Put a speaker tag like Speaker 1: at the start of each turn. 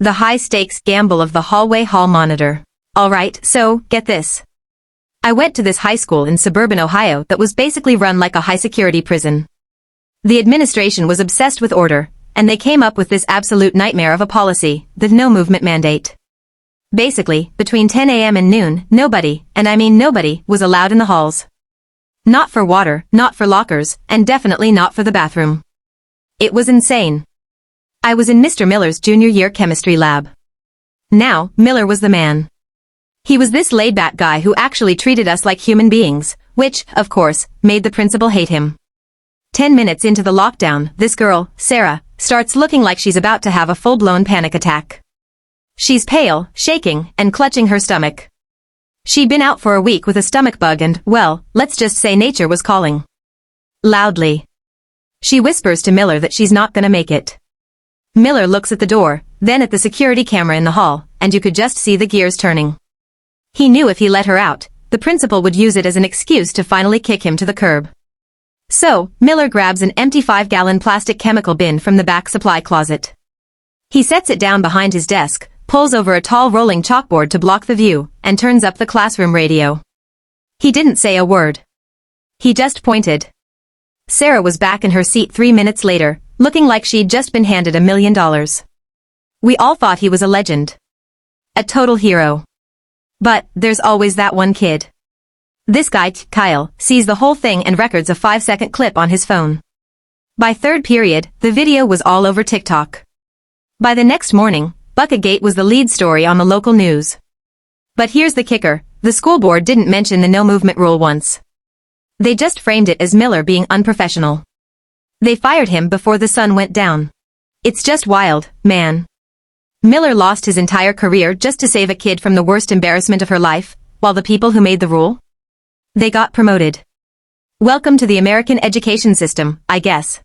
Speaker 1: The high-stakes gamble of the hallway hall monitor. Alright, so, get this. I went to this high school in suburban Ohio that was basically run like a high-security prison. The administration was obsessed with order, and they came up with this absolute nightmare of a policy, the no-movement mandate. Basically, between 10 a.m. and noon, nobody, and I mean nobody, was allowed in the halls. Not for water, not for lockers, and definitely not for the bathroom. It was insane. I was in Mr. Miller's junior year chemistry lab. Now, Miller was the man. He was this laid-back guy who actually treated us like human beings, which, of course, made the principal hate him. 10 minutes into the lockdown, this girl, Sarah, starts looking like she's about to have a full-blown panic attack. She's pale, shaking, and clutching her stomach. She'd been out for a week with a stomach bug and, well, let's just say nature was calling. Loudly. She whispers to Miller that she's not gonna make it. Miller looks at the door, then at the security camera in the hall, and you could just see the gears turning. He knew if he let her out, the principal would use it as an excuse to finally kick him to the curb. So, Miller grabs an empty 5-gallon plastic chemical bin from the back supply closet. He sets it down behind his desk, pulls over a tall rolling chalkboard to block the view, and turns up the classroom radio. He didn't say a word. He just pointed. Sarah was back in her seat 3 minutes later, looking like she'd just been handed $1 million. We all thought he was a legend. A total hero. But, there's always that one kid. This guy, Kyle, sees the whole thing and records a 5-second clip on his phone. By third period, the video was all over TikTok. By the next morning, Bucketgate was the lead story on the local news. But here's the kicker, the school board didn't mention the no-movement rule once. They just framed it as Miller being unprofessional. They fired him before the sun went down. It's just wild, man. Miller lost his entire career just to save a kid from the worst embarrassment of her life, while the people who made the rule? They got promoted. Welcome to the American education system, I guess.